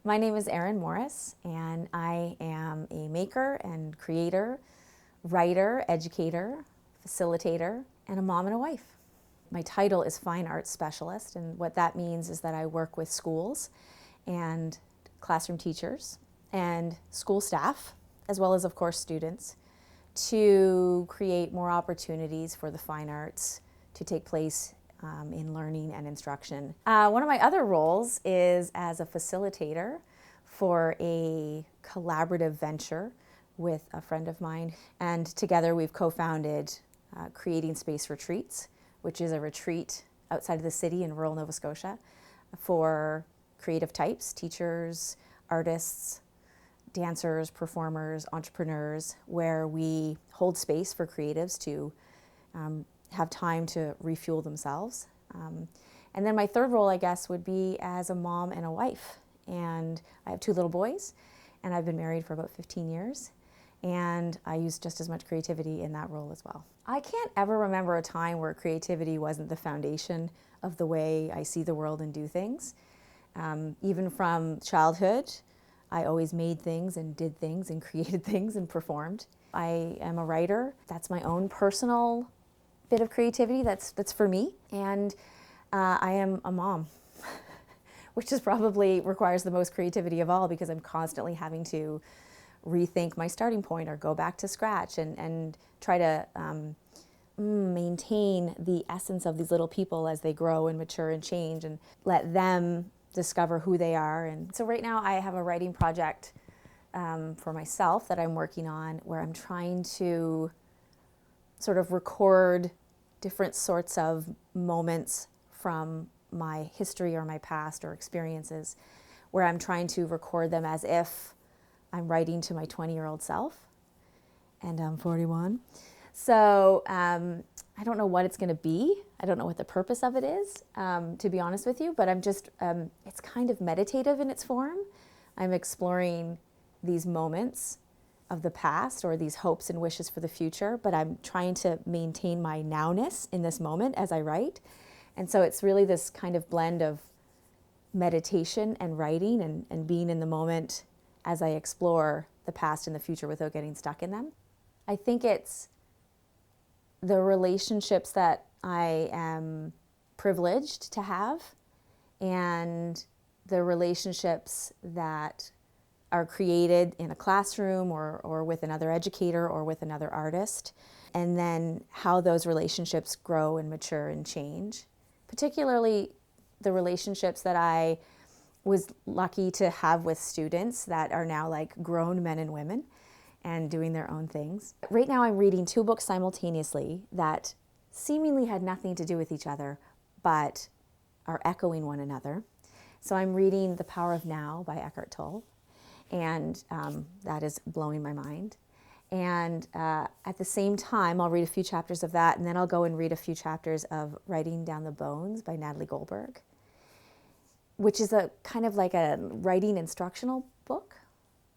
My name is Aren Morris, and I am a maker and creator, writer, educator, facilitator, and a mom and a wife. My title is Fine Arts Specialist, and what that means is that I work with schools and classroom teachers and school staff, as well as, of course, students, to create more opportunities for the fine arts to take place in learning and instruction. One of my other roles is as a facilitator for a collaborative venture with a friend of mine. And together we've co-founded Creating Space Retreats, which is a retreat outside of the city in rural Nova Scotia for creative types, teachers, artists, dancers, performers, entrepreneurs, where we hold space for creatives to have time to refuel themselves. And then my third role, I guess, would be as a mom and a wife. And I have 2 little boys, and I've been married for about 15 years. And I use just as much creativity in that role as well. I can't ever remember a time where creativity wasn't the foundation of the way I see the world and do things. Even from childhood, I always made things and did things and created things and performed. I am a writer. That's my own personal bit of creativity that's for me. And I am a mom, which is probably requires the most creativity of all, because I'm constantly having to rethink my starting point or go back to scratch and try to maintain the essence of these little people as they grow and mature and change, and let them discover who they are. And so right now I have a writing project for myself that I'm working on, where I'm trying to sort of record different sorts of moments from my history or my past or experiences, where I'm trying to record them as if I'm writing to my 20-year-old self, and I'm 41. So I don't know what it's going to be. I don't know what the purpose of it is, to be honest with you, but I'm just, it's kind of meditative in its form. I'm exploring these moments of the past or these hopes and wishes for the future, but I'm trying to maintain my nowness in this moment as I write. And so it's really this kind of blend of meditation and writing and being in the moment as I explore the past and the future without getting stuck in them. I think it's the relationships that I am privileged to have, and the relationships that are created in a classroom or with another educator or with another artist, and then how those relationships grow and mature and change. Particularly the relationships that I was lucky to have with students that are now like grown men and women and doing their own things. Right now I'm reading 2 books simultaneously that seemingly had nothing to do with each other, but are echoing one another. So I'm reading The Power of Now by Eckhart Tolle, and that is blowing my mind. And at the same time, I'll read a few chapters of that, and then I'll go and read a few chapters of Writing Down the Bones by Natalie Goldberg, which is a kind of like a writing instructional book,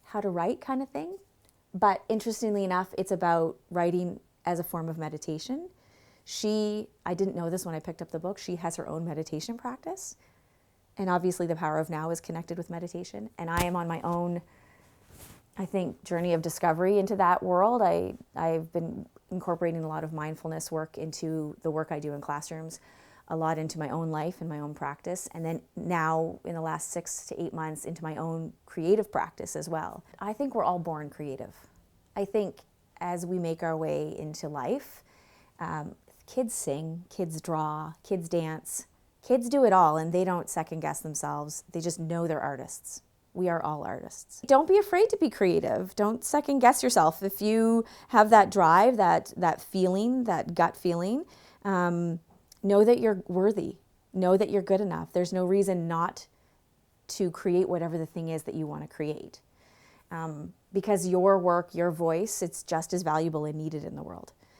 how to write kind of thing. But interestingly enough, it's about writing as a form of meditation. I didn't know this when I picked up the book, she has her own meditation practice. And obviously The Power of Now is connected with meditation. And I am on my own, I think, journey of discovery into that world. I've been incorporating a lot of mindfulness work into the work I do in classrooms, a lot into my own life and my own practice, and then now in the last 6 to 8 months into my own creative practice as well. I think we're all born creative. I think as we make our way into life, kids sing, kids draw, kids dance, kids do it all, and they don't second guess themselves. They just know they're artists. We are all artists. Don't be afraid to be creative. Don't second guess yourself. If you have that drive, that feeling, that gut feeling, know that you're worthy. Know that you're good enough. There's no reason not to create whatever the thing is that you want to create. Because your work, your voice, it's just as valuable and needed in the world.